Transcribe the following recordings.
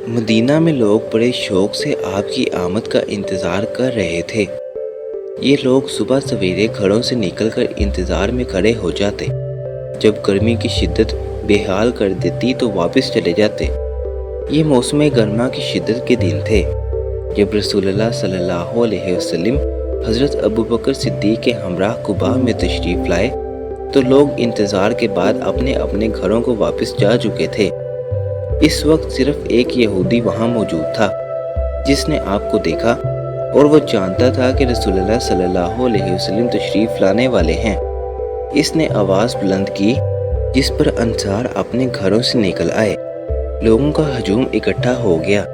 مدینہ میں لوگ بڑے شوق سے آپ کی آمد کا انتظار کر رہے تھے۔ یہ لوگ صبح سویرے گھروں سے نکل کر انتظار میں کھڑے ہو جاتے۔ جب گرمی کی شدت بے حال کر دیتی تو واپس چلے جاتے۔ یہ موسم گرما کی شدت کے دن تھے جب رسول اللہ صلی اللہ علیہ وسلم حضرت ابوبکر صدیق کے ہمراہ قباء میں تشریف لائے تو لوگ انتظار کے بعد اپنے اپنے گھروں کو واپس جا چکے تھے۔ اس وقت صرف ایک یہودی وہاں موجود تھا جس نے آپ کو دیکھا اور وہ جانتا تھا کہ رسول اللہ صلی اللہ علیہ وسلم تشریف لانے والے ہیں۔ اس نے آواز بلند کی جس پر انصار اپنے گھروں سے نکل آئے۔ لوگوں کا ہجوم اکٹھا ہو گیا،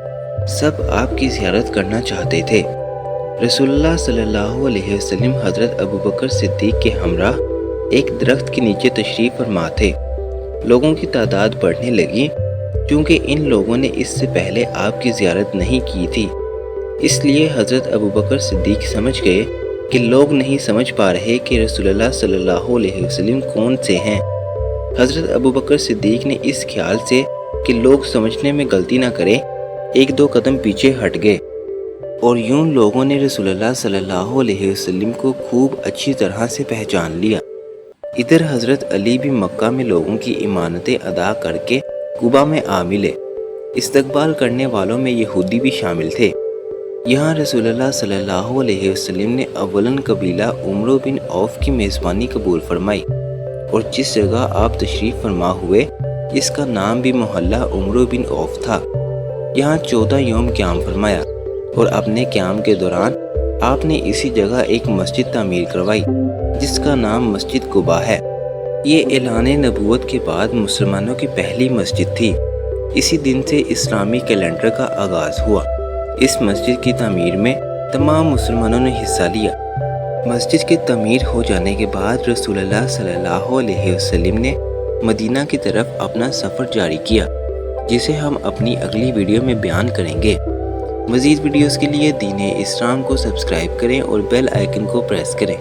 سب آپ کی زیارت کرنا چاہتے تھے۔ رسول اللہ صلی اللہ علیہ وسلم حضرت ابوبکر صدیق کے ہمراہ ایک درخت کے نیچے تشریف فرما تھے۔ لوگوں کی تعداد بڑھنے لگی کیونکہ ان لوگوں نے اس سے پہلے آپ کی زیارت نہیں کی تھی۔ اس لیے حضرت ابوبکر صدیق سمجھ گئے کہ لوگ نہیں سمجھ پا رہے کہ رسول اللہ صلی اللہ علیہ وسلم کون سے ہیں۔ حضرت ابوبکر صدیق نے اس خیال سے کہ لوگ سمجھنے میں غلطی نہ کریں ایک دو قدم پیچھے ہٹ گئے، اور یوں لوگوں نے رسول اللہ صلی اللہ علیہ وسلم کو خوب اچھی طرح سے پہچان لیا۔ ادھر حضرت علی بھی مکہ میں لوگوں کی امانتیں ادا کر کے قباء میں آ ملے۔ استقبال کرنے والوں میں یہودی بھی شامل تھے۔ یہاں رسول اللہ صلی اللہ علیہ وسلم نے اولاً قبیلہ عمرو بن عوف کی میزبانی قبول فرمائی، اور جس جگہ آپ تشریف فرما ہوئے اس کا نام بھی محلہ عمرو بن عوف تھا۔ یہاں 14 یوم قیام فرمایا، اور اپنے قیام کے دوران آپ نے اسی جگہ ایک مسجد تعمیر کروائی جس کا نام مسجد قباء ہے۔ یہ اعلان نبوت کے بعد مسلمانوں کی پہلی مسجد تھی۔ اسی دن سے اسلامی کیلنڈر کا آغاز ہوا۔ اس مسجد کی تعمیر میں تمام مسلمانوں نے حصہ لیا۔ مسجد کی تعمیر ہو جانے کے بعد رسول اللہ صلی اللہ علیہ وسلم نے مدینہ کی طرف اپنا سفر جاری کیا، جسے ہم اپنی اگلی ویڈیو میں بیان کریں گے۔ مزید ویڈیوز کے لیے دین اسلام کو سبسکرائب کریں اور بیل آئیکن کو پریس کریں۔